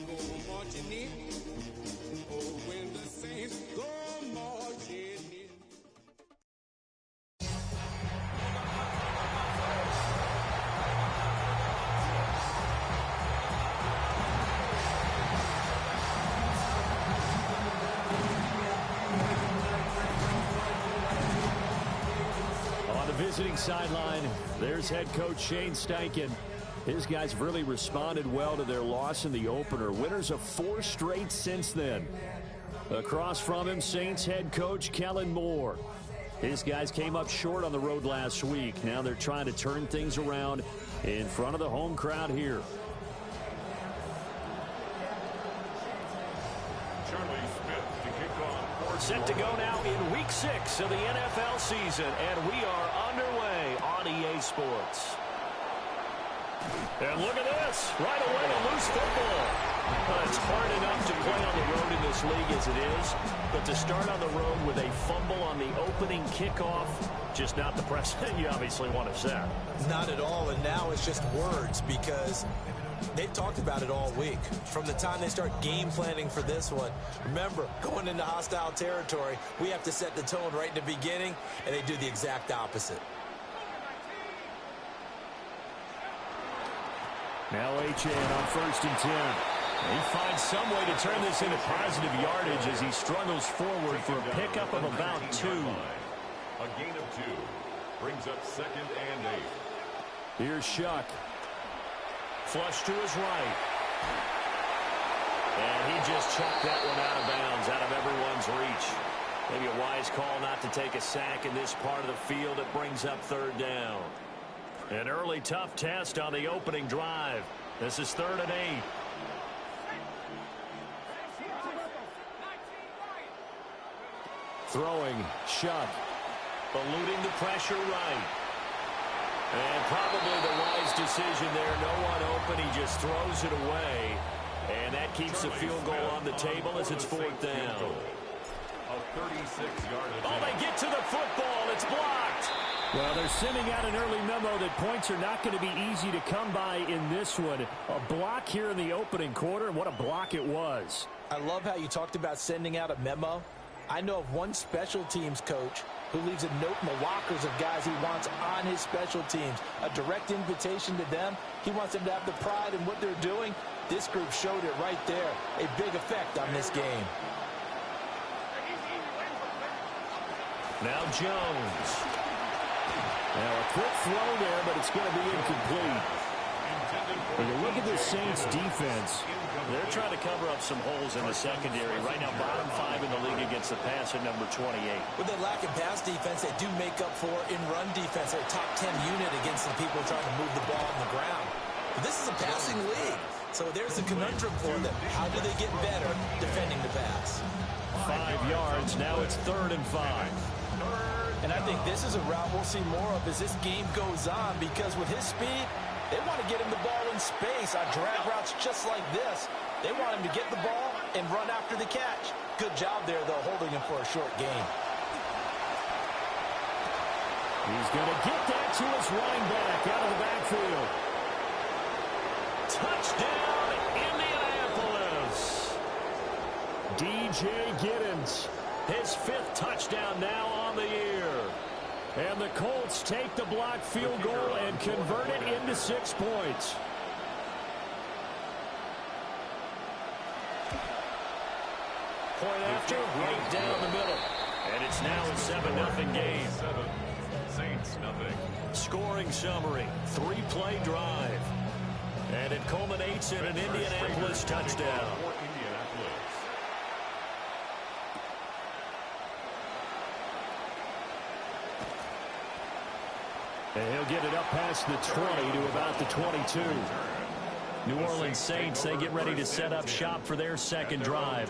go marching in. Oh, when the saints go marching in. On the visiting sideline, there's head coach Shane Steichen. His guys really responded well to their loss in the opener. Winners of 4 straight since then. Across from him, Saints head coach Kellen Moore. His guys came up short on the road last week. Now they're trying to turn things around in front of the home crowd here. Set to go now in Week 6 of the NFL season, and we are underway on EA Sports. And look at this, right away a loose football. It's hard enough to play on the road in this league as it is, but to start on the road with a fumble on the opening kickoff, just not the precedent you obviously want to set. Not at all, and now it's just words because they've talked about it all week. From the time they start game planning for this one, remember, going into hostile territory, we have to set the tone right in the beginning, and they do the exact opposite. Now Achane on 1st and 10. He finds some way to turn this into positive yardage as he struggles forward for a pickup of about 2. A gain of 2 brings up 2nd and 8. Here's Shuck. Flush to his right. And he just chucked that one out of bounds, out of everyone's reach. Maybe a wise call not to take a sack in this part of the field. It brings up 3rd down. An early tough test on the opening drive. This is 3rd and 8. Throwing, Shuck. Eluding the pressure right. And probably the wise decision there. No one open. He just throws it away. And that keeps the field goal on the table as it's 4th down. A 36-yard attempt. Oh, they get to the football. It's blocked. Well, they're sending out an early memo that points are not going to be easy to come by in this one. A block here in the opening quarter, and what a block it was. I love how you talked about sending out a memo. I know of one special teams coach who leaves a note in the lockers of guys he wants on his special teams. A direct invitation to them. He wants them to have the pride in what they're doing. This group showed it right there. A big effect on this game. Now Jones. Now a quick throw there, but it's going to be incomplete. When you look at the Saints defense, they're trying to cover up some holes in the secondary. Right now, bottom 5 in the league against the pass at number 28. With they lack in pass defense, they do make up for in run defense. They're a top 10 unit against the people trying to move the ball on the ground. But this is a passing league, so there's a conundrum for them. How do they get better defending the pass? 5 yards. Now it's 3rd and 5. And I think this is a route we'll see more of as this game goes on, because with his speed, they want to get him the ball in space on drag routes just like this. They want him to get the ball and run after the catch. Good job there, though, holding him for a short gain. He's going to get that to his running back out of the backfield. Touchdown, Indianapolis. DJ Giddens. His 5th touchdown now on the year. And the Colts take the blocked field goal and convert it into 6 points. Point after, right down the middle. And it's now a 7-0 game. 7, Saints nothing. Scoring summary, 3-play drive. And it culminates in an Indianapolis touchdown. And he'll get it up past the 20 to about the 22. New Orleans Saints, they get ready to set up shop for their 2nd drive.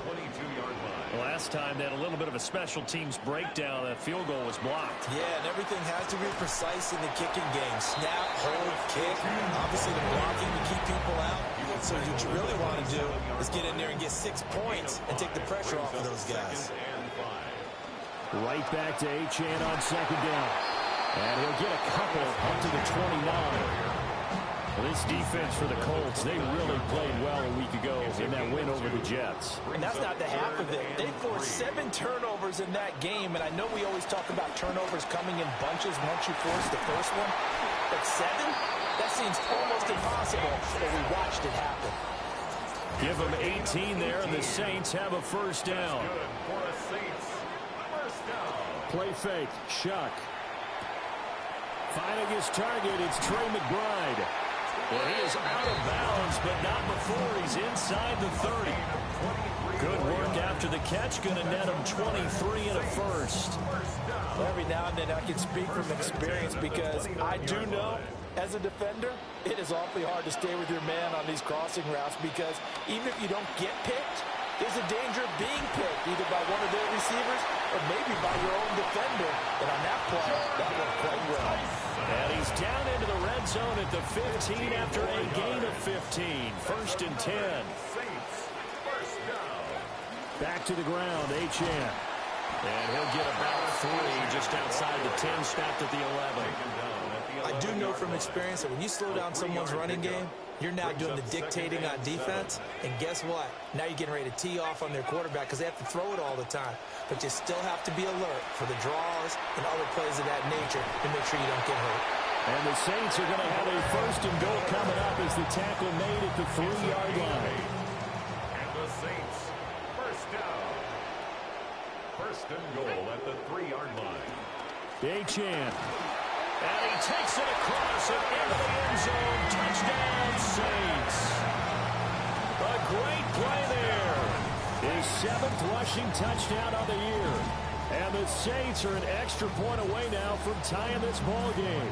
Last time they had a little bit of a special teams breakdown. That field goal was blocked. Yeah, and everything has to be precise in the kicking game. Snap, hold, kick. Obviously the blocking to keep people out. So what you really want to do is get in there and get 6 points and take the pressure off of those guys. Right back to Achane on 2nd down. And he'll get a couple up to the 29. Well, this defense for the Colts, they really played well a week ago in that win over the Jets. And that's not the half of it. They forced 7 turnovers in that game, and I know we always talk about turnovers coming in bunches once you force the first one, but 7? That seems almost impossible, but we watched it happen. Give them 18 there, and the Saints have a first down. Play fake, Shuck. Finding his target, it's Trey McBride. Well, he is out of bounds, but not before he's inside the 30. Good work after the catch, going to net him 23 and a first. Well, every now and then I can speak from experience because I do know, as a defender, it is awfully hard to stay with your man on these crossing routes because even if you don't get picked, there's a danger of being picked either by one of their receivers or maybe by your own defender. And on that play, that worked quite well. And he's down into the red zone at the 15 after a gain of 15. First and 10. Back to the ground, Achane. And he'll get about 3 just outside the 10, snapped at the 11. I do know from experience that when you slow down someone's running game, you're now doing the dictating on defense. And guess what? Now you're getting ready to tee off on their quarterback because they have to throw it all the time. But you still have to be alert for the draws and other plays of that nature to make sure you don't get hurt. And the Saints are going to have a first and goal coming up as the tackle made at the 3-yard line. And the Saints, first down. First and goal at the 3-yard line. Achane. And he takes it across and into the end zone. Touchdown, Saints. A great play there. His 7th rushing touchdown of the year. And the Saints are an extra point away now from tying this ball game.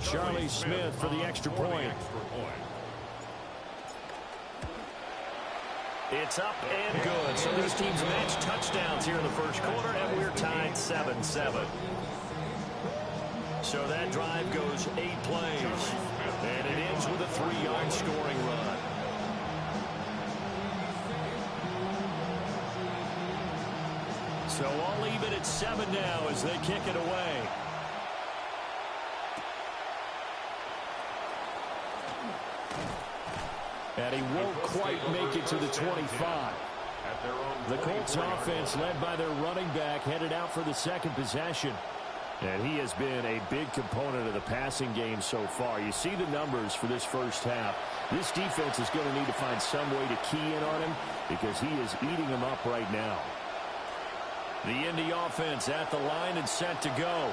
Charlie Smith for the extra point. It's up and good. So these teams match touchdowns here in the first quarter, and we're tied 7-7. So that drive goes 8 plays, and it ends with a 3-yard scoring run. So all even at 7 now as they kick it away. And he won't quite make it to the 25. The Colts offense led by their running back headed out for the second possession. And he has been a big component of the passing game so far. You see the numbers for this first half. This defense is going to need to find some way to key in on him because he is eating them up right now. The Indy offense at the line and set to go.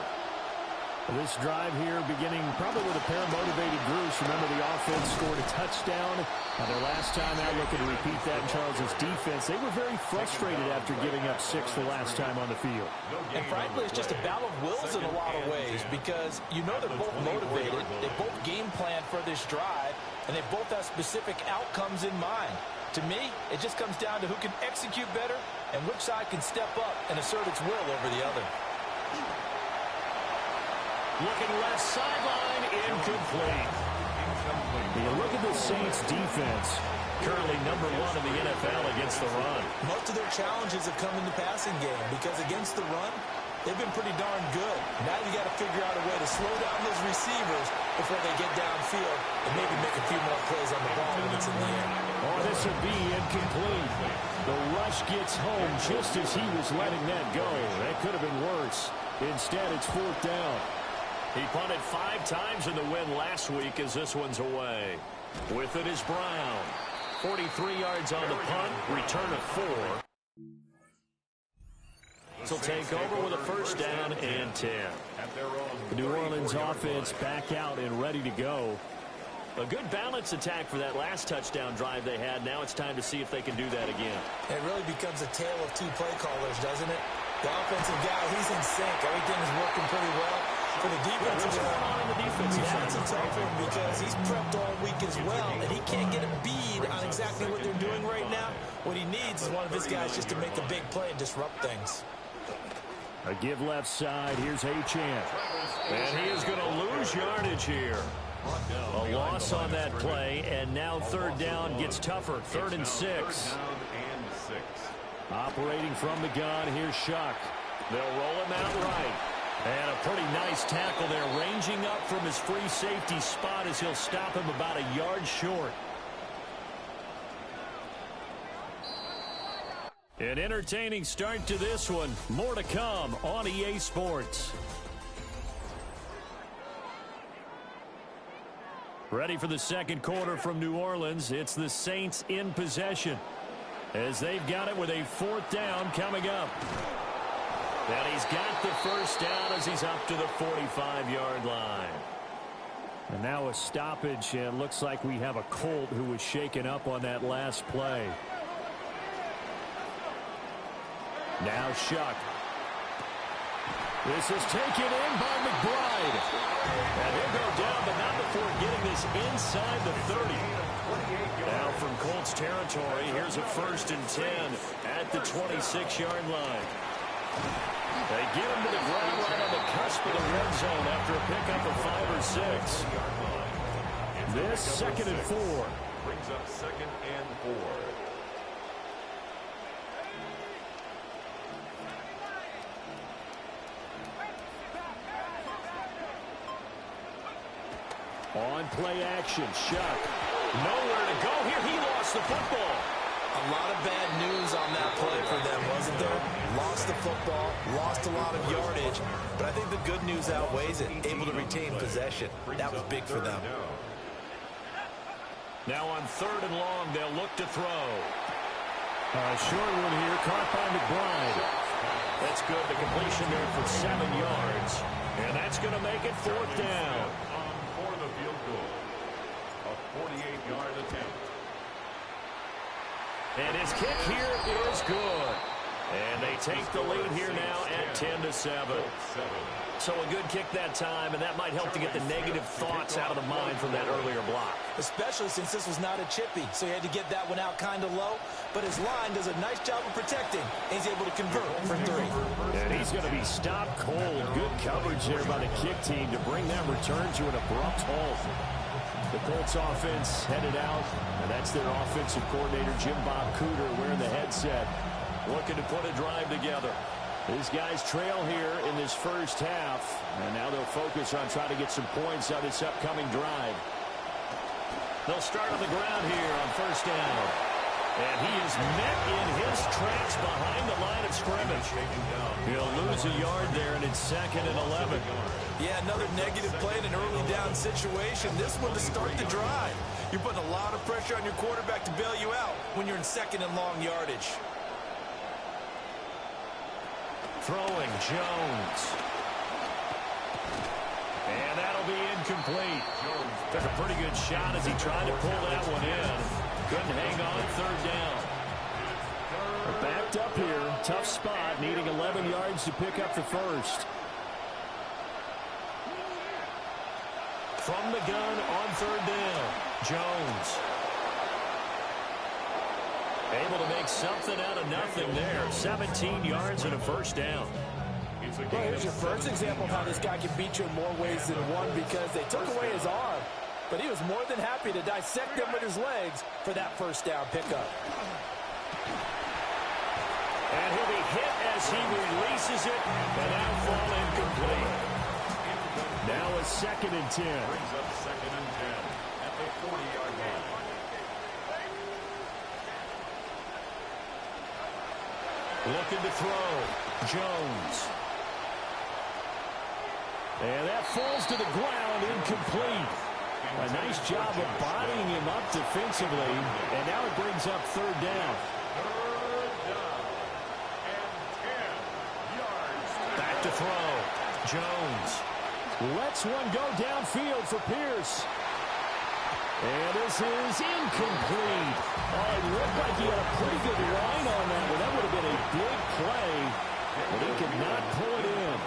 This drive here beginning probably with a pair of motivated Bruce. Remember, the offense scored a touchdown. Their last time out, looking to repeat that in Charles' defense. They were very frustrated after giving up 6 the last time on the field. And frankly, it's just a battle of wills in a lot of ways because you know they're both motivated. They both game plan for this drive, and they both have specific outcomes in mind. To me, it just comes down to who can execute better and which side can step up and assert its will over the other. Looking left sideline, incomplete. You look at the Saints defense, currently number 1 in the NFL against the run. Most of their challenges have come in the passing game because against the run, they've been pretty darn good. Now you got to figure out a way to slow down those receivers before they get downfield and maybe make a few more plays on the ball when it's in the air. Oh, this will be incomplete. The rush gets home just as he was letting that go. That could have been worse. Instead, it's 4th down. He punted 5 times in the win last week as this one's away. With it is Brown. 43 yards on the punt, return of 4. He'll take over with a first down and 10. The New Orleans offense back out and ready to go. A good balance attack for that last touchdown drive they had. Now it's time to see if they can do that again. It really becomes a tale of 2 play callers, doesn't it? The offensive guy, he's in sync. Everything is working pretty well. For the defensive side, that's a tough one because he's prepped all week as well, and he can't get a bead on exactly what they're doing right now. What he needs is one of his guys just to make a big play and disrupt things. A give left side. Here's Achane. And he is going to lose yardage here. A loss on that play, and now 3rd down gets tougher. 3rd and 6. Operating from the gun, here's Shuck. They'll roll him out right. And a pretty nice tackle there, ranging up from his free safety spot as he'll stop him about a yard short. An entertaining start to this one. More to come on EA Sports. Ready for the second quarter from New Orleans. It's the Saints in possession as they've got it with a fourth down coming up. And he's got the first down as he's up to the 45-yard line. And now a stoppage, and looks like we have a Colt who was shaken up on that last play. Now Shuck. This is taken in by McBride. And he'll go down, but not before getting this inside the 30. Now from Colts territory, here's a 1st and 10 at the 26-yard line. They get him to the ground right on the cusp of the red zone after a pickup of 5 or 6. This 2nd and 4. Brings up 2nd and 4. On play action, Shuck. Nowhere to go here. He lost the football. A lot of bad news on that play for them, wasn't there? Lost the football, lost a lot of yardage, but I think the good news outweighs it. Able to retain possession. That was big for them. Now on 3rd and long, they'll look to throw. Short one here, caught by McBride. That's good. The completion there for 7 yards. And that's going to make it 4th down. For the field goal. A 48-yard attempt. And his kick here is good. And they take the lead here now at 10-7. So a good kick that time, and that might help to get the negative thoughts out of the mind from that earlier block. Especially since this was not a chippy, so he had to get that one out kind of low. But his line does a nice job of protecting, and he's able to convert for 3. And he's going to be stopped cold. Good coverage there by the kick team to bring that return to an abrupt halt. The Colts offense headed out, and that's their offensive coordinator, Jim Bob Cooter, wearing the headset, looking to put a drive together. These guys trail here in this first half, and now they'll focus on trying to get some points on this upcoming drive. They'll start on the ground here on 1st down. And he is met in his tracks behind the line of scrimmage. He'll lose a yard there, and it's 2nd and 11. Yeah, another negative play in an early down situation. This one to start the drive. You're putting a lot of pressure on your quarterback to bail you out when you're in 2nd and long yardage. Throwing Jones. And that'll be incomplete. Took a pretty good shot as he tried to pull that one in. Couldn't hang on 3rd down. They're backed up here. Tough spot, needing 11 yards to pick up the first. From the gun on 3rd down. Jones. Able to make something out of nothing there. 17 yards and a 1st down. Well, here's your first example of how this guy can beat you in more ways than one, because they took away his arm, but he was more than happy to dissect them with his legs for that 1st down pickup. And he'll be hit as he releases it, and now fall incomplete. Now a 2nd and 10. Brings up 2nd and 10 at the 40-yard line. Looking to throw. Jones. And that falls to the ground, incomplete. A nice job of bodying him up defensively, and now it brings up 3rd down. 3rd down and 10 yards. Back to throw. Jones lets one go downfield for Pierce. And this is incomplete. Oh, it looked like he had a pretty good line on that one. That would have been a big play, but he could not pull it in.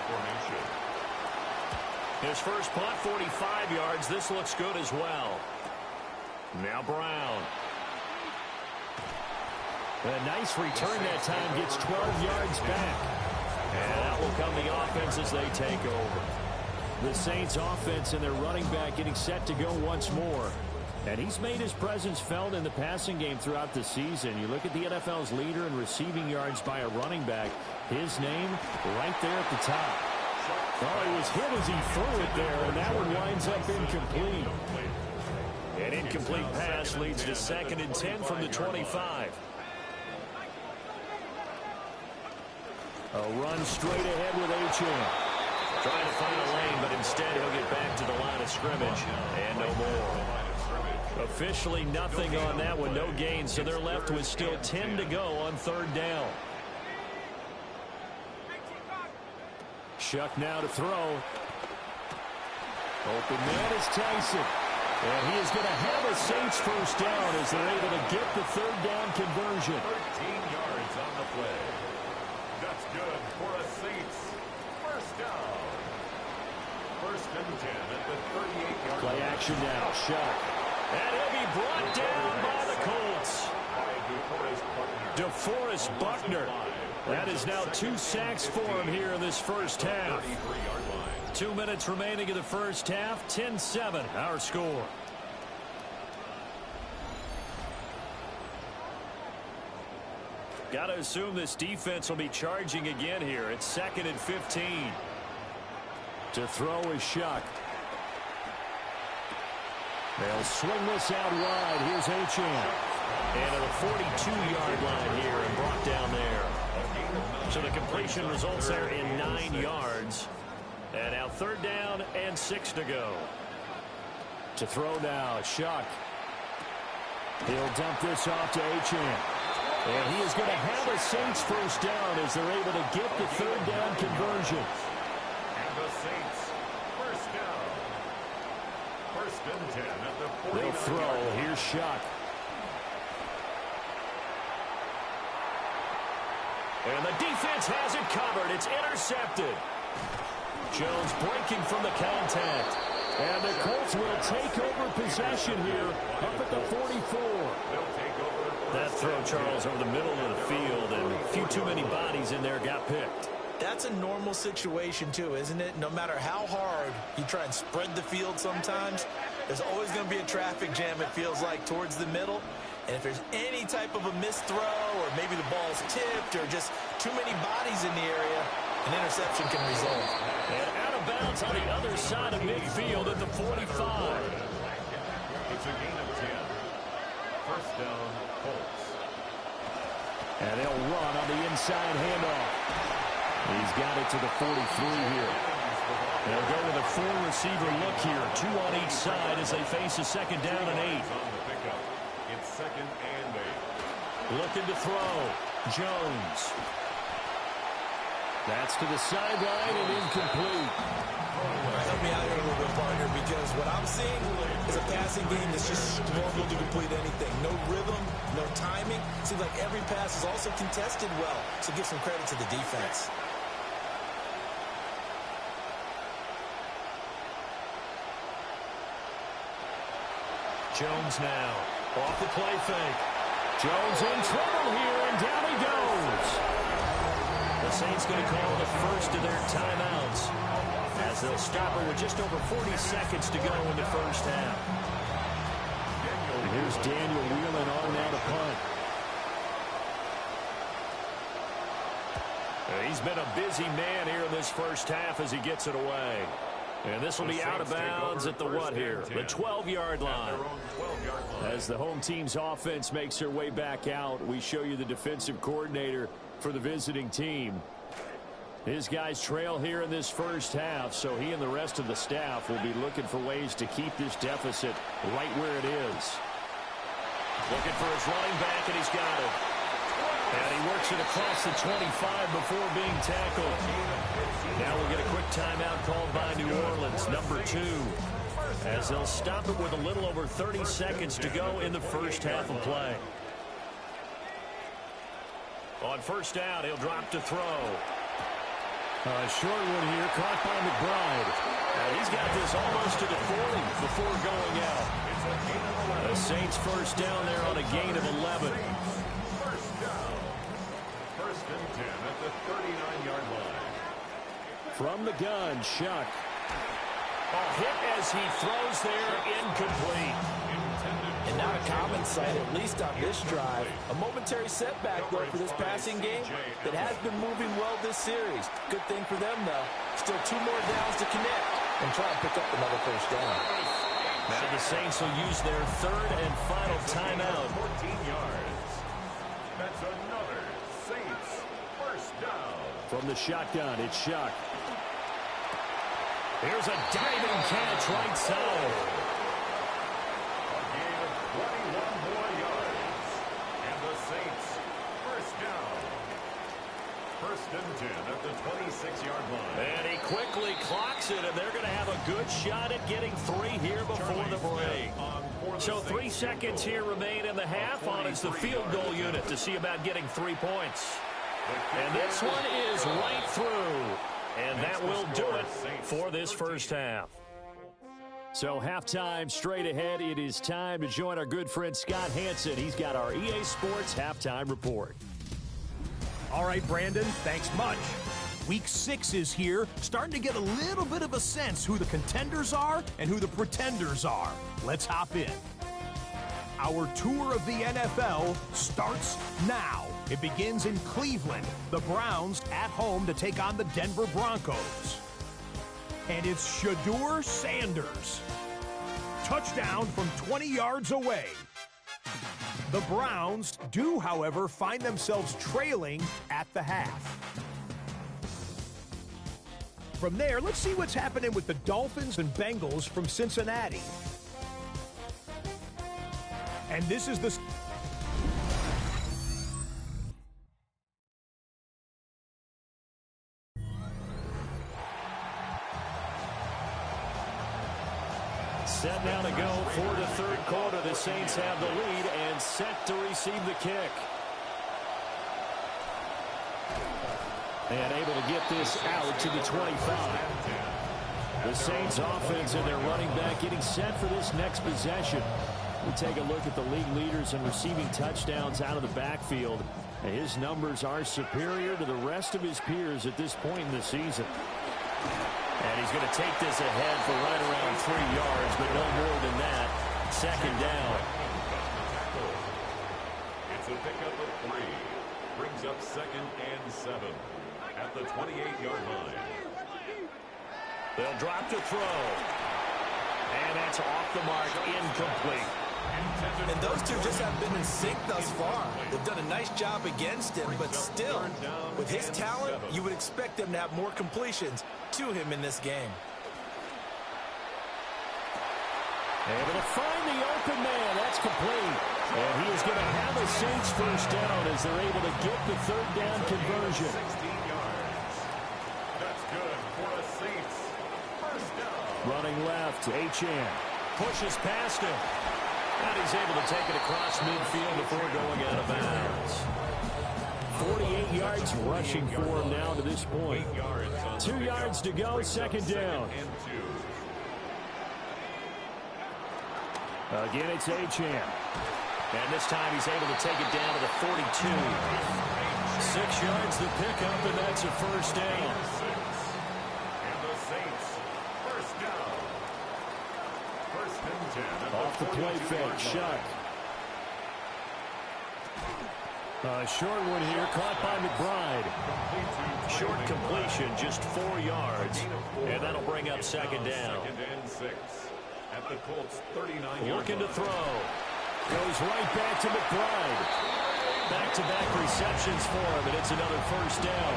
His first punt, 45 yards. This looks good as well. Now Brown. A nice return that time. Gets 12 yards back. And out will come the offense as they take over. The Saints offense and their running back getting set to go once more. And he's made his presence felt in the passing game throughout the season. You look at the NFL's leader in receiving yards by a running back. His name right there at the top. Well, he was hit as he threw it there, and that one winds up incomplete. An incomplete pass leads to 2nd and 10 from the 25. A run straight ahead with Achane. Trying to find a lane, but instead he'll get back to the line of scrimmage. And no more. Officially nothing on that one, no gain, so they're left with still 10 to go on 3rd down. Shuck now to throw. Open man is Tyson. And he is going to have a Saints first down as they're able to get the 3rd down conversion. 13 yards on the play. That's good for a Saints first down. 1st and 10 at the 38-yard line. Play action now, Shuck. And he'll be brought down by the Colts. DeForest Buckner. That is now 2 sacks for him here in this first half. 2 minutes remaining in the first half. 10-7 our score. Got to assume this defense will be charging again here. It's 2nd and 15. To throw is Shuck. They'll swing this out wide. Here's Achane. And at the 42-yard line here and brought down there. So the completion results there in 9 yards. And now 3rd down and 6 to go. To throw now, Shuck. He'll dump this off to Achane. And he is going to have a Saints first down as they're able to get the 3rd down conversion. And the Saints first down. 1st and 10 at the 49. They'll throw. Here's Shuck. And the defense has it covered. It's intercepted. Jones breaking from the contact. And the Colts will take over possession here up at the 44. That throw, Charles, over the middle of the field, and a few too many bodies in there got picked. That's a normal situation, too, isn't it? No matter how hard you try and spread the field sometimes, there's always going to be a traffic jam, it feels like, towards the middle. And if there's any type of a missed throw or maybe the ball's tipped or just too many bodies in the area, an interception can result. And out of bounds on the other side of midfield at the 45. It's a gain of 10. First down, Colts. And they'll run on the inside handoff. He's got it to the 43 here. They'll go with a 4-receiver look here. 2 on each side as they face a 2nd down and 8. It's 2nd and 8. Looking to throw. Jones. That's to the sideline and incomplete. Help me out here a little bit, partner, because what I'm seeing is a passing game that's just struggled to complete anything. No rhythm, no timing. Seems like every pass is also contested well, so give some credit to the defense. Jones now. Off the play fake. Jones in trouble here, and down he goes. The Saints going to call the first of their timeouts as they'll stop it with just over 40 seconds to go in the first half. And here's Daniel Whelan on now to punt. He's been a busy man here in this first half as he gets it away. And this will be out of bounds at the what here? The 12-yard line. As the home team's offense makes their way back out, we show you the defensive coordinator for the visiting team. His guys trail here in this first half, so he and the rest of the staff will be looking for ways to keep this deficit right where it is. Looking for his running back, and he's got it. And he works it across the 25 before being tackled. Now we'll get a quick timeout called by New Orleans, number 2. As they'll stop it with a little over 30 seconds to go in the first half of play. On first down, he'll drop to throw. A short one here, caught by McBride. And he's got this almost to the 40 before going out. The Saints first down there on a gain of 11. First and 10 at the 39-yard line. From the gun, Shuck. A hit as he throws there, incomplete. Not a common sight, at least on this drive. A momentary setback, though, for this passing game that has been moving well this series. Good thing for them, though. Still 2 more downs to connect and try and pick up another first down. Now the Saints will use their 3rd and final timeout. 14 yards. That's another Saints first down. From the shotgun, it's Shuck. Here's a diving catch right side. A gain of 21 more yards. And the Saints first down. 1st and 10 at the 26-yard line. And he quickly clocks it, and they're going to have a good shot at getting 3 here before the break. So 3 seconds here remain in the half on as the field goal unit to see about getting 3 points. And this one is right through. And that will do it for this first half. So halftime straight ahead. It is time to join our good friend Scott Hansen. He's got our EA Sports halftime report. All right, Brandon, thanks much. Week 6 is here, starting to get a little bit of a sense who the contenders are and who the pretenders are. Let's hop in. Our tour of the NFL starts now. It begins in Cleveland. The Browns at home to take on the Denver Broncos. And it's Shedeur Sanders. Touchdown from 20 yards away. The Browns do, however, find themselves trailing at the half. From there, let's see what's happening with the Dolphins and Bengals from Cincinnati. And this is the... Set now to go for the 3rd quarter. The Saints have the lead and set to receive the kick. And able to get this out to the 25. The Saints offense and their running back getting set for this next possession. We take a look at the league leaders in receiving touchdowns out of the backfield. His numbers are superior to the rest of his peers at this point in the season. And he's going to take this ahead for right around 3 yards, but no more than that. 2nd down. It's a pickup of 3. Brings up 2nd and 7 at the 28-yard line. They'll drop to throw. And that's off the mark, incomplete. And those two just haven't been in sync thus far. They've done a nice job against him, but still, with his talent, you would expect them to have more completions to him in this game. Able to find the open man. That's complete. And he is going to have a Saints first down as they're able to get the 3rd down conversion. 16 yards. That's good for a Saints first down. Running left, Achane pushes past him. And he's able to take it across midfield before going out of bounds. 48 yards rushing for him now to this point. 2 yards to go, 2nd down. Again, it's Achane. And this time he's able to take it down to the 42. 6 yards to pick up, and that's a first down. And the Saints first down. 1st and 10. Off the play fake, Shuck. Short one here, caught by McBride. Short completion, just 4 yards. And that'll bring up 2nd down. 2nd and 6 at the Colts 39. Looking to throw. Goes right back to McBride. Back-to-back receptions for him, and it's another first down.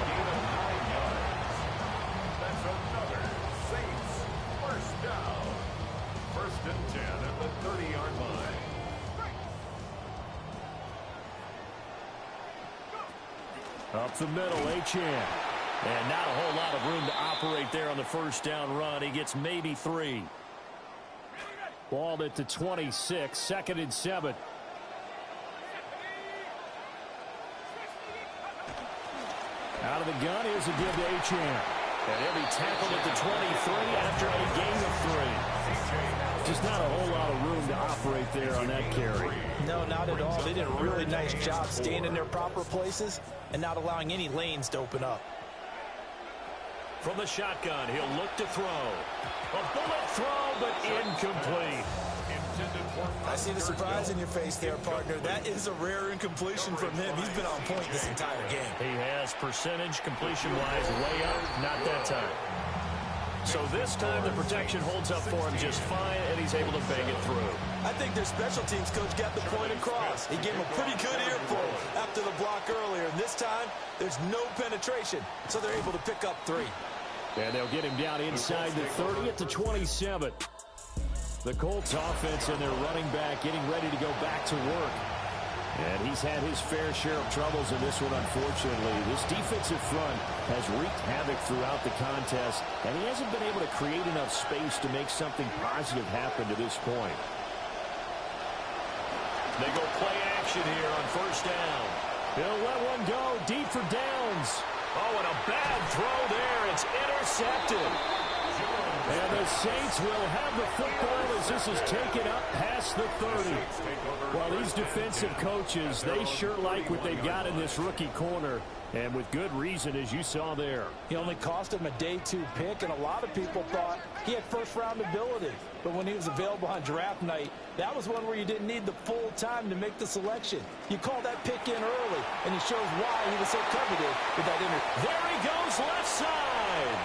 That's another Saints first down. 1st and 10 at the 30-yard line. Up the middle, Achane. And not a whole lot of room to operate there on the first down run. He gets maybe 3. Ball at the 26, 2nd and 7. Out of the gun, here's a give to Achane. And he'll be tackled at the 23 after a gain of 3. Just not a whole lot of room to operate there on that carry. No, not at all. They did a really nice job staying in their proper places and not allowing any lanes to open up. From the shotgun, he'll look to throw. A bullet throw, but incomplete. I see the surprise in your face there, partner. That is a rare incompletion from him. He's been on point this entire game. He has percentage completion-wise way up, not that time. So this time the protection holds up for him just fine, and he's able to bang it through. I think their special teams coach got the point across. He gave him a pretty good earful after the block earlier. And this time, there's no penetration, so they're able to pick up 3. And they'll get him down inside the 30 at the 27. The Colts offense and their running back getting ready to go back to work. And he's had his fair share of troubles in this one, unfortunately. This defensive front has wreaked havoc throughout the contest, and he hasn't been able to create enough space to make something positive happen to this point. They go play action here on first down. He'll let one go deep for Downs. Oh, and a bad throw there. It's intercepted. And the Saints will have the football as this is taken up past the 30. Well, these defensive coaches, they sure like what they've got in this rookie corner. And with good reason, as you saw there. He only cost him a day 2 pick, and a lot of people thought he had first-round ability. But when he was available on draft night, that was one where you didn't need the full time to make the selection. You call that pick in early, and he shows why he was so coveted with that interview. There he goes, left side.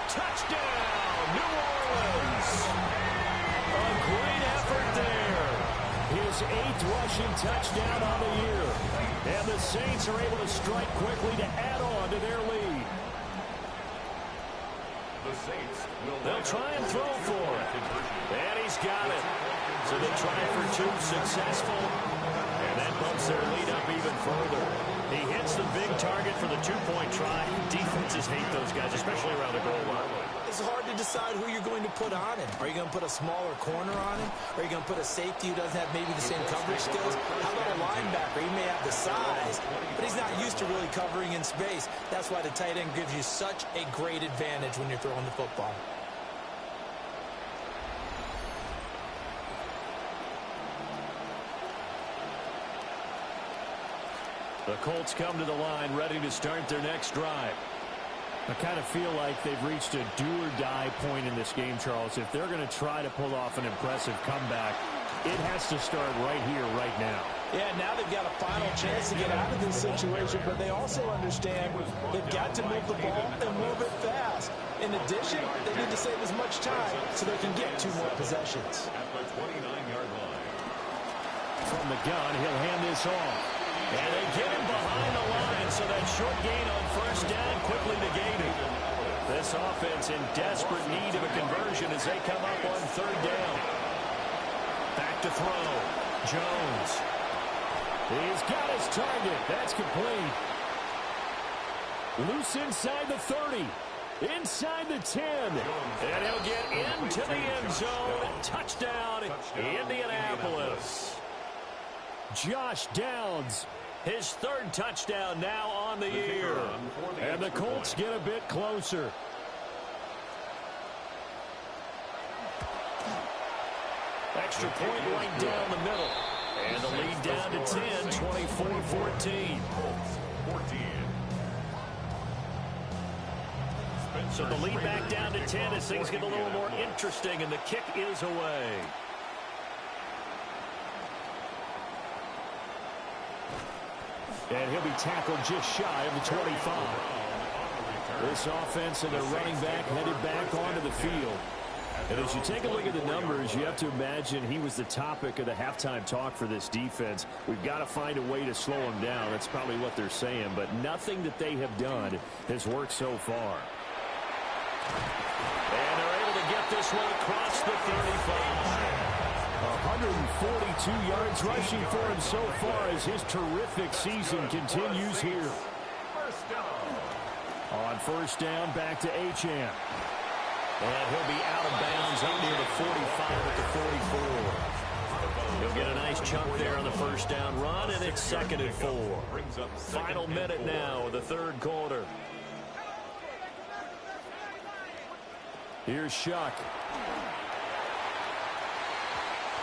Touchdown, New Orleans. A great effort there. His 8th rushing touchdown on the year. And the Saints are able to strike quickly to add on to their lead. The Saints will They'll try and throw for it. And he's got it. So they try for 2, successful. And that bumps their lead up even further. He hits the big target for the 2-point try. Defenses hate those guys, especially around the goal line. It's hard to decide who you're going to put on him. Are you going to put a smaller corner on him? Or are you going to put a safety who doesn't have maybe the same coverage skills? How about a linebacker? He may have the size, but he's not used to really covering in space. That's why the tight end gives you such a great advantage when you're throwing the football. The Colts come to the line ready to start their next drive. I kind of feel like they've reached a do-or-die point in this game, Charles. If they're going to try to pull off an impressive comeback, it has to start right here, right now. Yeah, now they've got a final chance to get out of this situation, but they also understand they've got to move the ball and move it fast. In addition, they need to save as much time so they can get 2 more possessions. at the 29-yard line. From the gun, he'll hand this off. And they get him behind the line, so that short gain on first down quickly negated. This offense in desperate need of a conversion as they come up on 3rd down. Back to throw. Jones. He's got his target. That's complete. Loose inside the 30. Inside the 10. And he'll get into the end zone. Touchdown, Indianapolis. Josh Downs. His 3rd touchdown now on the year. And the Colts get a bit closer. Extra point right down the middle. And the lead down to 10, 24-14. So the lead back down to 10 as things get a little more interesting, and the kick is away. And he'll be tackled just shy of the 25. This offense and their running back headed back onto the field. And as you take a look at the numbers, you have to imagine he was the topic of the halftime talk for this defense. We've got to find a way to slow him down. That's probably what they're saying. But nothing that they have done has worked so far. And they're able to get this one across the 35. 142 yards rushing for him so far as his terrific season continues here. On first down, back to Achane. And he'll be out of bounds up near the 45 at the 44. He'll get a nice chunk there on the first down run, and it's 2nd and 4. Final minute now of the 3rd quarter. Here's Shuck.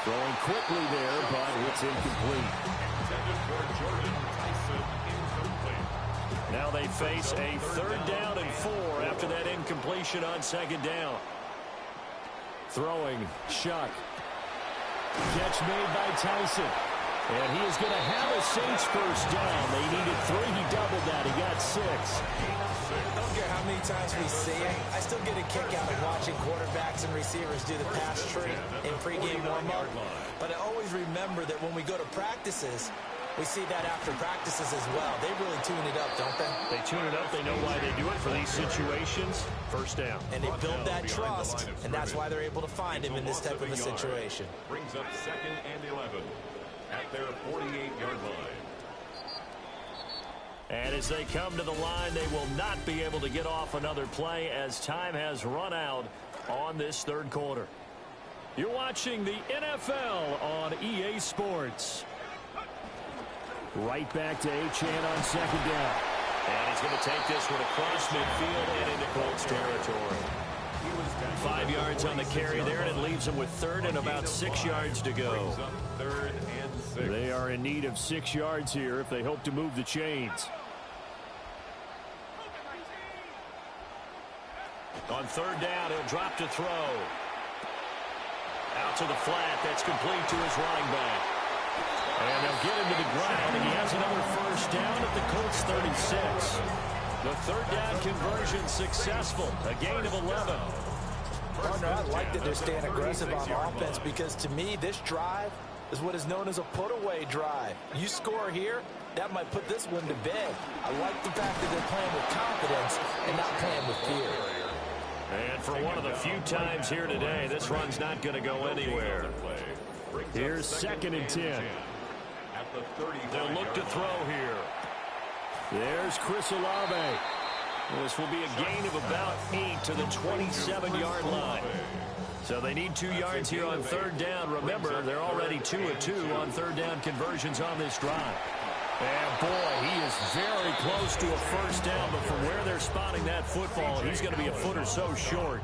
Throwing quickly there, but it's incomplete. Now they face a 3rd down and 4 after that incompletion on 2nd down. Throwing, Shuck. Catch made by Tyson. And he is going to have a Saints first down. They needed 3. He doubled that. He got 6. I don't care how many times we see it. I still get a kick out of watching quarterbacks and receivers do the pass tree in pregame warm-up. But I always remember that when we go to practices, we see that after practices as well. They really tune it up, don't they? They tune it up. They know why they do it for these situations. First down. And they build that trust, and that's why they're able to find him in this type of a situation. Brings up 2nd and 11 at their 48-yard line. And as they come to the line, they will not be able to get off another play as time has run out on this third quarter. You're watching the NFL on EA Sports. Right back to Achane on second down. And he's going to take this one across midfield and into Colts territory. 5 yards on the carry there, and it leaves him with 3rd and about 6 yards to go. 3rd and 6. They are in need of 6 yards here if they hope to move the chains. On 3rd down, he'll drop to throw. Out to the flat. That's complete to his running back. And they'll get him to the ground, and he has another first down at the Colts 36. The 3rd down conversion successful. A gain of 11. Partner, I like that they're staying aggressive on offense because to me, this drive is what is known as a put-away drive. You score here, that might put this one to bed. I like the fact that they're playing with confidence and not playing with fear. And for one of the few times here today, this run's not going to go anywhere. Here's 2nd and 10. They'll look to throw here. There's Chris Olave. This will be a gain of about 8 to the 27-yard line. So they need 2 yards here on 3rd down. Remember, they're already 2 of 2 on 3rd down conversions on this drive. And boy, he is very close to a first down, but from where they're spotting that football, he's going to be a foot or so short.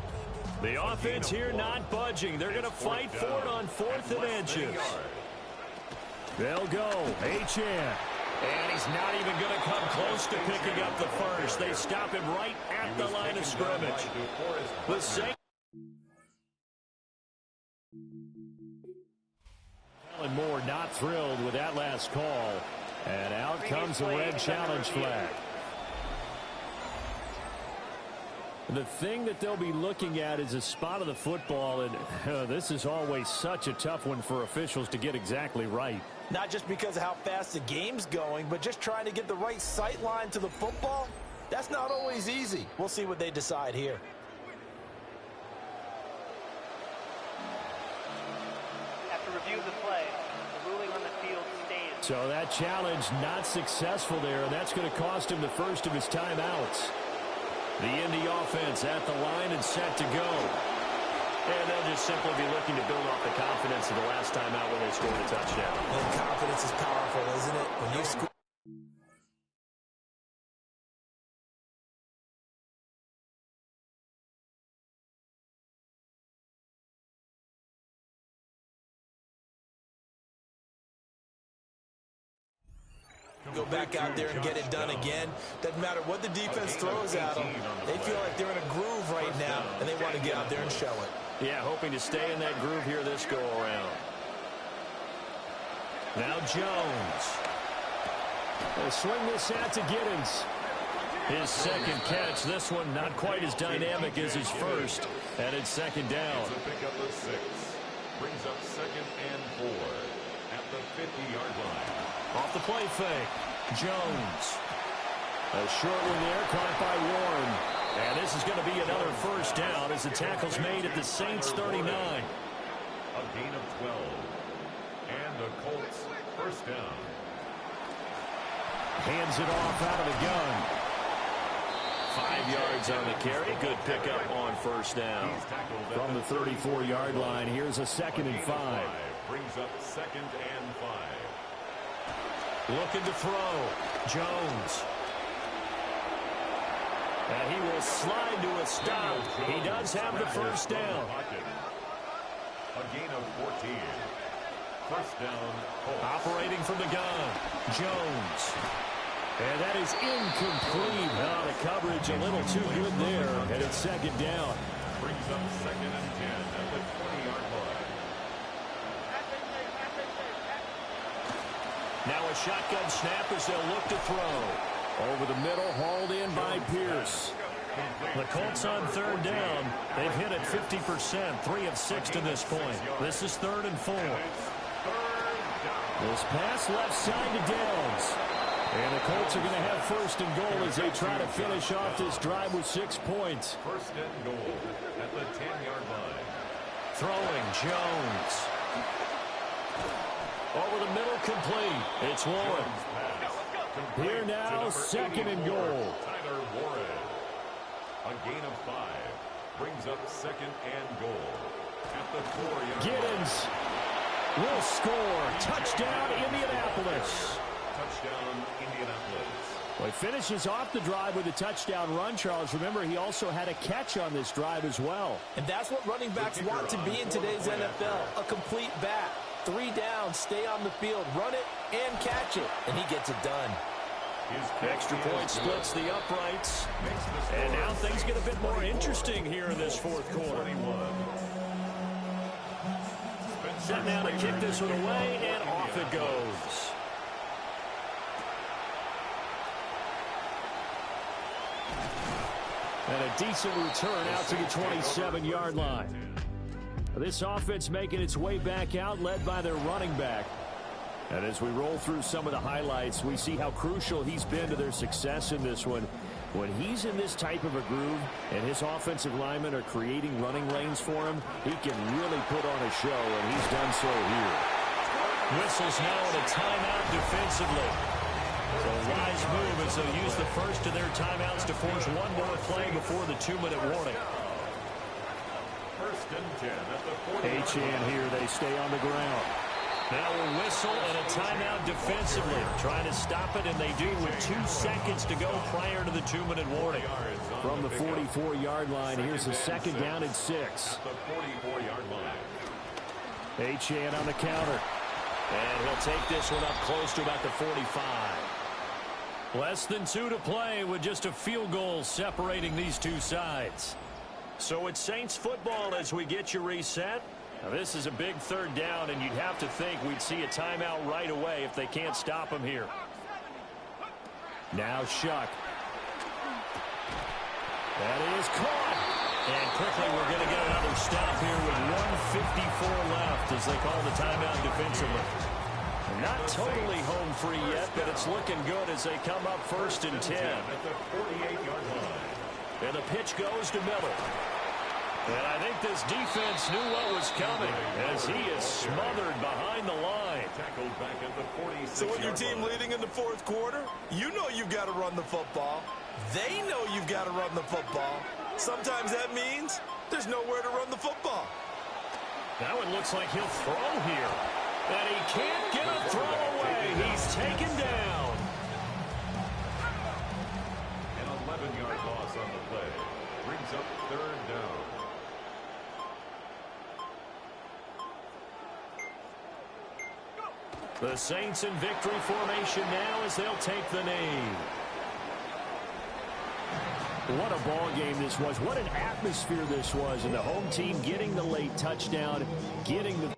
The offense here not budging. They're going to fight for it on 4th and inches. They'll go. Achane. And he's not even going to come close to picking up the first. They stop him right at the line of scrimmage. The Saints. Alan Moore not thrilled with that last call. And out comes the red challenge flag. The thing that they'll be looking at is a spot of the football, and this is always such a tough one for officials to get exactly right. Not just because of how fast the game's going, but just trying to get the right sight line to the football. That's not always easy. We'll see what they decide here. After review of the play, the ruling on the field stands. So that challenge not successful there, and that's going to cost him the first of his timeouts. The Indy offense at the line and set to go. And they'll just simply be looking to build off the confidence of the last time out when they scored a touchdown. And confidence is powerful, isn't it? When you score. Go back out there and get it done again. Doesn't matter what the defense throws at them. They feel like they're in a groove right now, and they want to get out there and show it. Yeah, hoping to stay in that groove here this go-around. Now Jones. They'll swing this out to Giddens. His second catch. This one not quite as dynamic as his first. And it's 2nd down. Pick up the 6. Brings up 2nd and 4 at the 50-yard line. Off the play fake. Jones. A short one there, caught by Warren. And this is going to be another first down as the tackle's made at the Saints 39. A gain of 12. And the Colts first down. Hands it off out of the gun. 5 yards on the carry. Good pickup on first down. From the 34-yard line, here's a 2nd and 5. Brings up 2nd and 5. Looking to throw. Jones. And he will slide to a stop. He does have the first down. A gain of 14. First down. Colts. Operating from the gun. Jones. And that is incomplete. Oh, the coverage a little too good there. And it's 2nd down. Brings up 2nd and 10 at the 20-yard line. Now a shotgun snap as they'll look to throw. Over the middle, hauled in by Pierce. The Colts on third down. They've hit it 50%, 3 of 6 to this point. This is 3rd and 4. This pass left side to Downs. And the Colts are going to have 1st and goal as they try to finish off this drive with 6 points. 1st and goal at the 10-yard line. Throwing Jones. Over the middle, complete. It's Warren. Here now, 2nd and goal. Tyler Warren. A gain of 5 brings up 2nd and goal at the 4-yard line. Giddens will score. Touchdown, Indianapolis. Touchdown, Indianapolis. Well, he finishes off the drive with a touchdown run, Charles. Remember, he also had a catch on this drive as well. And that's what running backs want to be in today's NFL, a complete back. 3 down, stay on the field, run it, and catch it. And he gets it done. Extra point splits the uprights. And now things get a bit more interesting here in this 4th quarter. Set now to kick this one away, and off it goes. And a decent return out to the 27-yard line. This offense making its way back out, led by their running back. And as we roll through some of the highlights, we see how crucial he's been to their success in this one. When he's in this type of a groove and his offensive linemen are creating running lanes for him, he can really put on a show, and he's done so here. Whistles now in a timeout defensively. So a wise move as they'll use the first of their timeouts to force one more play before the 2-minute warning. 1st and 10 at the 40-yard Achane here, they stay on the ground. Now a whistle and a timeout defensively. Trying to stop it, and they do with 2 seconds to go prior to the 2-minute warning. From the 44-yard line, here's a 2nd down and 6. At the 44-yard line. Achane on the counter. And he'll take this one up close to about the 45. Less than 2 to play with just a field goal separating these two sides. So it's Saints football as we get you reset. Now this is a big 3rd down, and you'd have to think we'd see a timeout right away if they can't stop him here. Now Shuck. That is caught. And quickly we're going to get another stop here with 1:54 left as they call the timeout defensively. Not totally home free yet, but it's looking good as they come up 1st and 10. At the 48-yard line. And the pitch goes to Miller. And I think this defense knew what was coming as he is smothered behind the line. Tackled back at the 46-yard line. So when your team leading in the 4th quarter, you know you've got to run the football. They know you've got to run the football. Sometimes that means there's nowhere to run the football. Now it looks like he'll throw here. And he can't get a throw away. He's taken down. An 11-yard loss on the play. Brings up 3rd down. The Saints in victory formation now as they'll take the knee. What a ball game this was. What an atmosphere this was. And the home team getting the late touchdown, getting the